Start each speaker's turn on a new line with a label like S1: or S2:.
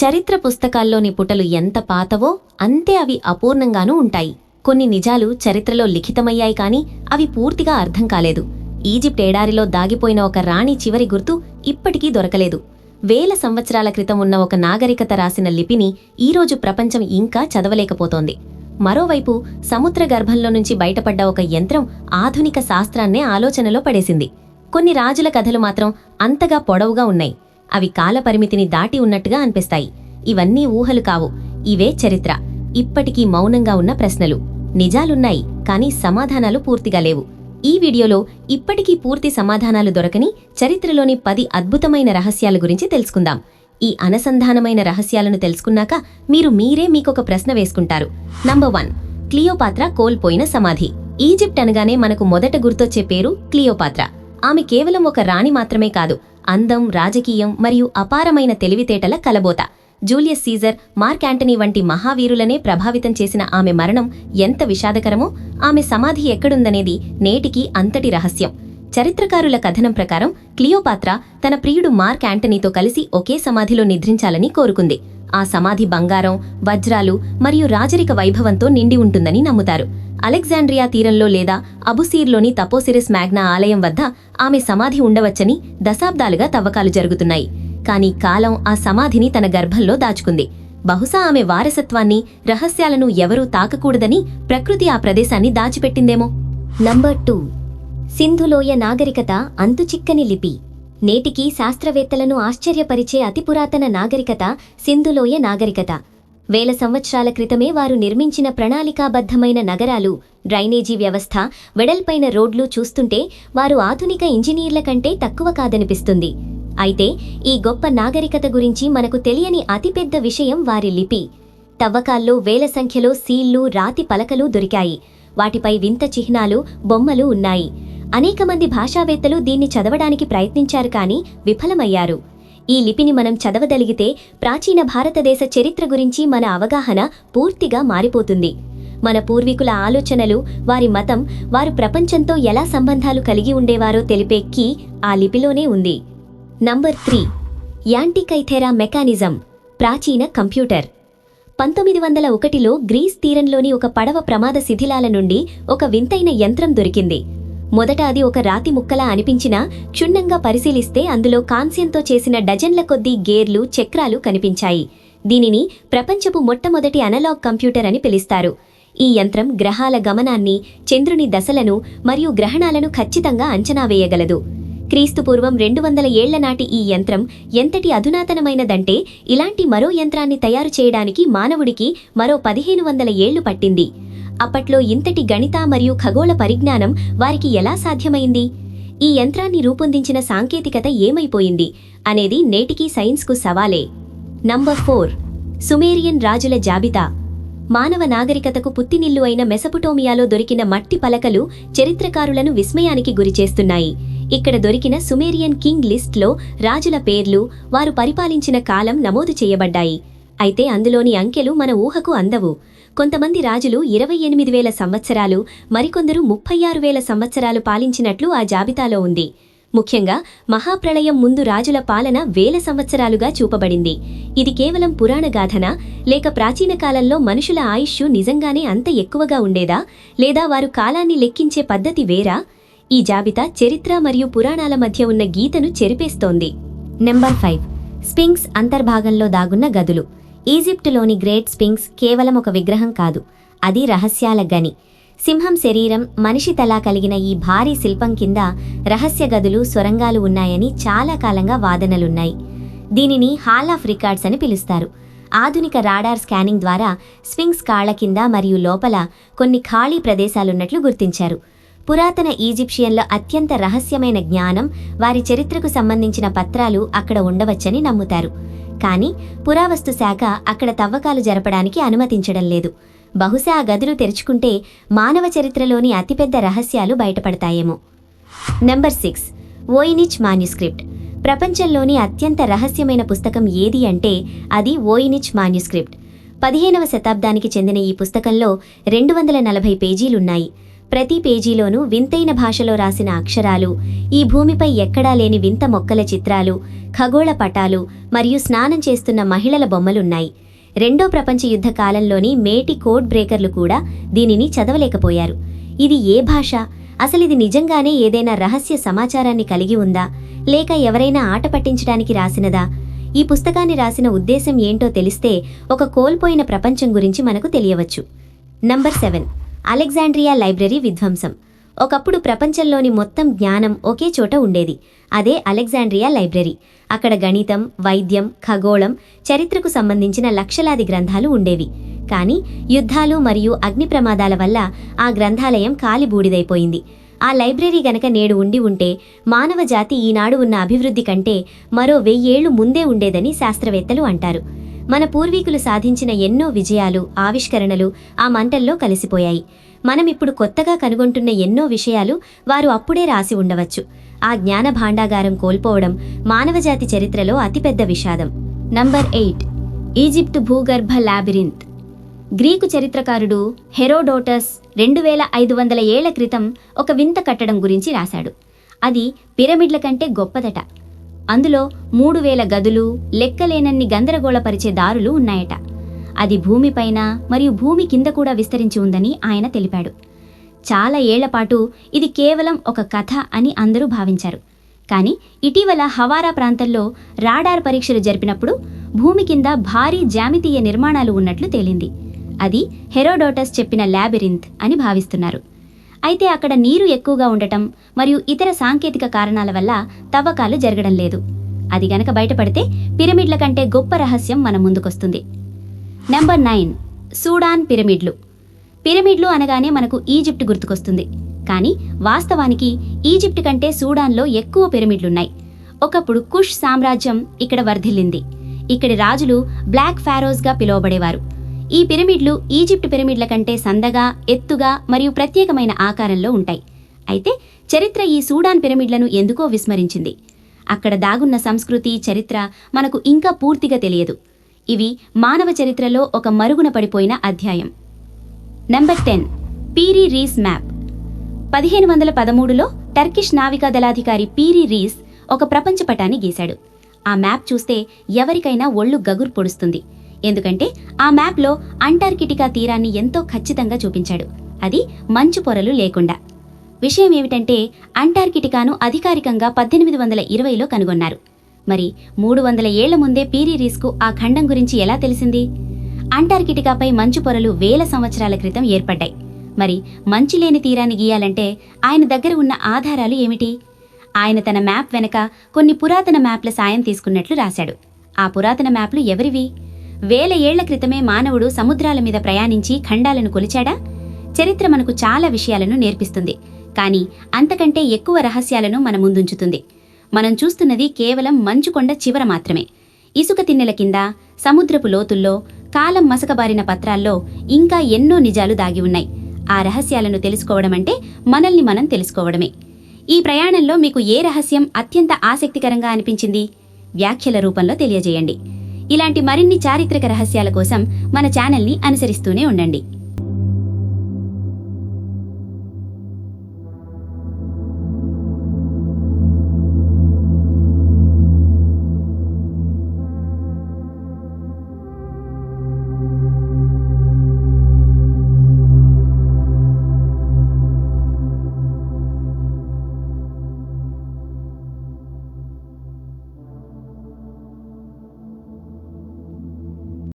S1: చరిత్ర పుస్తకాల్లోని పుటలు ఎంత పాతవో అంతే అవి అపూర్ణంగానూ ఉంటాయి. కొన్ని నిజాలు చరిత్రలో లిఖితమయ్యాయి కానీ అవి పూర్తిగా అర్థం కాలేదు. ఈజిప్ట్ ఎడారిలో దాగిపోయిన ఒక రాణి చివరి గుర్తు ఇప్పటికీ దొరకలేదు. వేల సంవత్సరాల క్రితం ఉన్న ఒక నాగరికత రాసిన లిపిని ఈరోజు ప్రపంచం ఇంకా చదవలేకపోతోంది. మరోవైపు సముద్ర గర్భంలో నుంచి బయటపడ్డ ఒక యంత్రం ఆధునిక శాస్త్రాన్నే ఆలోచనలో పడేసింది. కొన్ని రాజుల కథలు మాత్రం అంతగా పొడవుగా ఉన్నాయి. అవి కాలపరిమితిని దాటి ఉన్నట్టుగా అనిపిస్తాయి. ఇవన్నీ ఊహలు కావు, ఇవే చరిత్ర. ఇప్పటికీ మౌనంగా ఉన్న ప్రశ్నలు. నిజాలున్నాయి కానీ సమాధానాలు పూర్తిగా లేవు. ఈ వీడియోలో ఇప్పటికీ పూర్తి సమాధానాలు దొరకని చరిత్రలోని 10 అద్భుతమైన రహస్యాల గురించి తెలుసుకుందాం. ఈ అనుసంధానమైన రహస్యాలను తెలుసుకున్నాక మీరే మీకొక ప్రశ్న వేసుకుంటారు. నంబర్ 1, క్లియోపాత్రా కోల్పోయిన సమాధి. ఈజిప్ట్ అనగానే మనకు మొదట గుర్తొచ్చే పేరు క్లియోపాత్రా. ఆమె కేవలం ఒక రాణి మాత్రమే కాదు, అందం, రాజకీయం మరియు అపారమైన తెలివితేటల కలబోత. జూలియస్ సీజర్, మార్క్ యాంటనీ వంటి మహావీరులనే ప్రభావితం చేసిన ఆమె మరణం ఎంత విషాదకరమో ఆమె సమాధి ఎక్కడుందనేది నేటికీ అంతటి రహస్యం. చరిత్రకారుల కథనం ప్రకారం క్లియోపాత్రా తన ప్రియుడు మార్క్ యాంటనీతో కలిసి ఒకే సమాధిలో నిద్రించాలని కోరుకుంది. ఆ సమాధి బంగారం, వజ్రాలు మరియు రాజరిక వైభవంతో నిండి ఉంటుందని నమ్ముతారు. అలెగ్జాండ్రియా తీరంలో లేదా అబుసీర్లోని తపోసిరిస్ మ్యాగ్నా ఆలయం వద్ద ఆమె సమాధి ఉండవచ్చని దశాబ్దాలుగా తవ్వకాలు జరుగుతున్నాయి. కానీ కాలం ఆ సమాధిని తన గర్భంలో దాచుకుంది. బహుశా ఆమె వారసత్వాన్ని, రహస్యాలను ఎవరూ తాకకూడదని ప్రకృతి ఆ ప్రదేశాన్ని దాచిపెట్టిందేమో.
S2: నంబర్ 2, సింధులోయ నాగరికత అంతుచిక్కని లిపి. నేటికీ శాస్త్రవేత్తలను ఆశ్చర్యపరిచే అతి పురాతన నాగరికత సింధులోయ నాగరికత. వేల సంవత్సరాల క్రితమే వారు నిర్మించిన ప్రణాళికాబద్ధమైన నగరాలు, డ్రైనేజీ వ్యవస్థ, వెడల్పైన రోడ్లు చూస్తుంటే వారు ఆధునిక ఇంజనీర్ల కంటే తక్కువ కాదనిపిస్తుంది. అయితే ఈ గొప్ప నాగరికత గురించి మనకు తెలియని అతిపెద్ద విషయం వారి లిపి. తవ్వకాల్లో వేల సంఖ్యలో సీళ్లు, రాతి పలకలు దొరికాయి. వాటిపై వింత చిహ్నాలు, బొమ్మలు ఉన్నాయి. అనేక మంది భాషావేత్తలు దీన్ని చదవడానికి ప్రయత్నించారు కానీ విఫలమయ్యారు. ఈ లిపిని మనం చదవగలిగితే ప్రాచీన భారతదేశ చరిత్ర గురించి మన అవగాహన పూర్తిగా మారిపోతుంది. మన పూర్వీకుల ఆలోచనలు, వారి మతం, వారు ప్రపంచంతో ఎలా సంబంధాలు కలిగి ఉండేవారో తెలిపే కీ ఆ లిపిలోనే ఉంది. నంబర్ 3, యాంటికైథెరా మెకానిజం, ప్రాచీన కంప్యూటర్. 1901లో గ్రీస్ తీరంలోని ఒక పడవ ప్రమాద శిథిలాల నుండి ఒక వింతైన యంత్రం దొరికింది. మొదట అది ఒక రాతి ముక్కలా అనిపించినా క్షుణ్ణంగా పరిశీలిస్తే అందులో కాంస్యంతో చేసిన డజన్ల కొద్దీ గేర్లు, చక్రాలు కనిపించాయి. దీనిని ప్రపంచపు మొట్టమొదటి అనలాగ్ కంప్యూటర్ అని పిలుస్తారు. ఈ యంత్రం గ్రహాల గమనాన్ని, చంద్రుని దశలను మరియు గ్రహణాలను ఖచ్చితంగా అంచనా వేయగలదు. క్రీస్తుపూర్వం 200 ఏళ్ల నాటి ఈ యంత్రం ఎంతటి అధునాతనమైనదంటే ఇలాంటి మరో యంత్రాన్ని తయారు చేయడానికి మానవుడికి మరో 1500 ఏళ్లు పట్టింది. అప్పట్లో ఇంతటి గణిత మరియు ఖగోళ పరిజ్ఞానం వారికి ఎలా సాధ్యమైంది? ఈ యంత్రాన్ని రూపొందించిన సాంకేతికత ఏమైపోయింది అనేది నేటికీ సైన్స్కు సవాలే. నంబర్ 4, సుమేరియన్ రాజుల జాబితా. మానవ నాగరికతకు పుట్టినిల్లు అయిన మెసొపొటేమియాలో దొరికిన మట్టి పలకలు చరిత్రకారులను విస్మయానికి గురిచేస్తున్నాయి. ఇక్కడ దొరికిన సుమేరియన్ కింగ్ లిస్ట్లో రాజుల పేర్లు, వారు పరిపాలించిన కాలం నమోదు చేయబడ్డాయి. అయితే అందులోని అంకెలు మన ఊహకు అందవు. కొంతమంది రాజులు 28,000 సంవత్సరాలు, మరికొందరు 36,000 సంవత్సరాలు పాలించినట్లు ఆ జాబితాలో ఉంది. ముఖ్యంగా మహాప్రళయం ముందు రాజుల పాలన వేల సంవత్సరాలుగా చూపబడింది. ఇది కేవలం పురాణగాథనా, లేక ప్రాచీన కాలంలో మనుషుల ఆయుష్షు నిజంగానే అంత ఎక్కువగా ఉండేదా, లేదా వారు కాలాన్ని లెక్కించే పద్ధతి వేరా? ఈ జాబితా చరిత్ర మరియు పురాణాల మధ్య ఉన్న గీతను చెరిపేస్తోంది. నెంబర్ 5, స్ఫింక్స్ అంతర్భాగంలో దాగున్న గదులు. ఈజిప్టులోని గ్రేట్ స్ఫింక్స్ కేవలం ఒక విగ్రహం కాదు, అది రహస్యాల గని. సింహం శరీరం, మనిషి తల కలిగిన ఈ భారీ శిల్పం కింద రహస్య గదులు, సొరంగాలు ఉన్నాయని చాలా కాలంగా వాదనలున్నాయి. దీనిని హాల్ ఆఫ్ రికార్డ్స్ అని పిలుస్తారు. ఆధునిక రాడార్ స్కానింగ్ ద్వారా స్ఫింక్స్ కాళ్ల కింద మరియు లోపల కొన్ని ఖాళీ ప్రదేశాలున్నట్లు గుర్తించారు. పురాతన ఈజిప్షియన్ల అత్యంత రహస్యమైన జ్ఞానం, వారి చరిత్రకు సంబంధించిన పత్రాలు అక్కడ ఉండవచ్చని నమ్ముతారు. కానీ పురావస్తు శాఖ అక్కడ తవ్వకాలు జరపడానికి అనుమతించడం లేదు. బహుశా ఆ గదులు తెరుచుకుంటే మానవ చరిత్రలోని అతిపెద్ద రహస్యాలు బయటపడతాయేమో. Number 6, వోయినిచ్ manuscript. ప్రపంచంలోని అత్యంత రహస్యమైన పుస్తకం ఏది అంటే అది వోయినిచ్ మాన్యుస్క్రిప్ట్. 15వ శతాబ్దానికి చెందిన ఈ పుస్తకంలో 240 పేజీలున్నాయి. ప్రతి పేజీలోనూ వింతైన భాషలో రాసిన అక్షరాలు, ఈ భూమిపై ఎక్కడా లేని వింత మొక్కల చిత్రాలు, ఖగోళ పటాలు మరియు స్నానం చేస్తున్న మహిళల బొమ్మలున్నాయి. రెండో ప్రపంచ యుద్ధ కాలంలోని మేటి కోడ్ బ్రేకర్లు కూడా దీనిని చదవలేకపోయారు. ఇది ఏ భాష? అసలిది నిజంగానే ఏదైనా రహస్య సమాచారాన్ని కలిగి ఉందా, లేక ఎవరైనా ఆట పట్టించడానికి రాసినదా? ఈ పుస్తకాన్ని రాసిన ఉద్దేశం ఏంటో తెలిస్తే ఒక కోల్పోయిన ప్రపంచం గురించి మనకు తెలియవచ్చు. నంబర్ 7. అలెగ్జాండ్రియా లైబ్రరీ విధ్వంసం. ఒకప్పుడు ప్రపంచంలోని మొత్తం జ్ఞానం ఒకే చోట ఉండేది. అదే అలెగ్జాండ్రియా లైబ్రరీ. అక్కడ గణితం, వైద్యం, ఖగోళం, చరిత్రకు సంబంధించిన లక్షలాది గ్రంథాలు ఉండేవి. కానీ యుద్ధాలు మరియు అగ్ని ప్రమాదాల వల్ల ఆ గ్రంథాలయం కాలిబూడిదైపోయింది. ఆ లైబ్రరీ గనక నేడు ఉండి ఉంటే మానవ జాతి ఈనాడు ఉన్న అభివృద్ధి కంటే మరో 1000 ఏళ్లు ముందే ఉండేదని శాస్త్రవేత్తలు అంటారు. మన పూర్వీకులు సాధించిన ఎన్నో విజయాలు, ఆవిష్కరణలు ఆ మంటల్లో కలిసిపోయాయి. మనమిప్పుడు కొత్తగా కనుగొంటున్న ఎన్నో విషయాలు వారు అప్పుడే రాసి ఉండవచ్చు. ఆ జ్ఞాన భాండాగారం కోల్పోవడం మానవజాతి చరిత్రలో అతిపెద్ద విషాదం. నంబర్ 8. ఈజిప్టు భూగర్భ లాబిరింత్. గ్రీకు చరిత్రకారుడు హెరోడోటస్ 2500 ఏళ్ల క్రితం ఒక వింత కట్టడం గురించి రాశాడు. అది పిరమిడ్ల కంటే గొప్పదట. అందులో 3000 గదులు, లెక్కలేనన్ని గందరగోళపరిచే దారులు ఉన్నాయట. అది భూమిపైన మరియు భూమి కింద కూడా విస్తరించి ఉందని ఆయన తెలిపాడు. చాలా ఏళ్లపాటు ఇది కేవలం ఒక కథ అని అందరూ భావించారు. కానీ ఇటీవల హవారా ప్రాంతంలో రాడార్ పరీక్షలు జరిపినప్పుడు భూమి కింద భారీ జ్యామితీయ నిర్మాణాలు ఉన్నట్లు తేలింది. అది హెరోడోటస్ చెప్పిన లాబిరింత్ అని భావిస్తున్నారు. అయితే అక్కడ నీరు ఎక్కువగా ఉండటం మరియు ఇతర సాంకేతిక కారణాల వల్ల తవ్వకాలు జరగడం లేదు. అది గనక బయటపడితే పిరమిడ్ల కంటే గొప్ప రహస్యం మన ముందుకొస్తుంది. నంబర్ 9. సూడాన్ పిరమిడ్లు. పిరమిడ్లు అనగానే మనకు ఈజిప్ట్ గుర్తుకొస్తుంది. కానీ వాస్తవానికి ఈజిప్ట్ కంటే సూడాన్లో ఎక్కువ పిరమిడ్లున్నాయి. ఒకప్పుడు కుష్ సామ్రాజ్యం ఇక్కడ వర్ధిల్లింది. ఇక్కడి రాజులు బ్లాక్ ఫారోస్గా పిలువబడేవారు. ఈ పిరమిడ్లు ఈజిప్ట్ పిరమిడ్ల కంటే సందగా, ఎత్తుగా మరియు ప్రత్యేకమైన ఆకారంలో ఉంటాయి. అయితే చరిత్ర ఈ సూడాన్ పిరమిడ్లను ఎందుకో విస్మరించింది. అక్కడ దాగున్న సంస్కృతి, చరిత్ర మనకు ఇంకా పూర్తిగా తెలియదు. ఇవి మానవ చరిత్రలో ఒక మరుగున పడిపోయిన అధ్యాయం. నంబర్ 10. పీరీ రీస్ మ్యాప్. 1513లో టర్కిష్ నావికా దళాధికారి పీరీ రీస్ ఒక ప్రపంచ పటాన్ని గీశాడు. ఆ మ్యాప్ చూస్తే ఎవరికైనా ఒళ్ళు గగురు పొడుస్తుంది. ఎందుకంటే ఆ మ్యాప్లో అంటార్కిటికా తీరాన్ని ఎంతో ఖచ్చితంగా చూపించాడు. అది మంచు పొరలు లేకుండా. విషయం ఏమిటంటే అంటార్కిటికాను అధికారికంగా 1820లో కనుగొన్నారు. మరి 300 ఏళ్ల ముందే పీరీ రీస్కు ఆ ఖండం గురించి ఎలా తెలిసింది? అంటార్కిటికాపై మంచు పొరలు 1000 సంవత్సరాల క్రితం ఏర్పడ్డాయి. మరి మంచు లేని తీరాన్ని గీయాలంటే ఆయన దగ్గర ఉన్న ఆధారాలు ఏమిటి? ఆయన తన మ్యాప్ వెనక కొన్ని పురాతన మ్యాప్ల సాయం తీసుకున్నట్లు రాశాడు. ఆ పురాతన మ్యాప్లు ఎవరివి? 1000 ఏళ్ల క్రితమే మానవుడు సముద్రాల మీద ప్రయాణించి ఖండాలను కొలిచాడా? చరిత్ర మనకు చాలా విషయాలను నేర్పిస్తుంది. కానీ అంతకంటే ఎక్కువ రహస్యాలను మన ముందుంచుతుంది. మనం చూస్తున్నది కేవలం మంచుకొండ చివర మాత్రమే. ఇసుక తిన్నెల కింద, సముద్రపు లోతుల్లో, కాలం మసకబారిన పత్రాల్లో ఇంకా ఎన్నో నిజాలు దాగి ఉన్నాయి. ఆ రహస్యాలను తెలుసుకోవడం అంటే మనల్ని మనం తెలుసుకోవడమే. ఈ ప్రయాణంలో మీకు ఏ రహస్యం అత్యంత ఆసక్తికరంగా అనిపించింది? వ్యాఖ్యల రూపంలో తెలియజేయండి. ఇలాంటి మరిన్ని చారిత్రక రహస్యాల కోసం మన ఛానల్ని అనుసరిస్తూనే ఉండండి.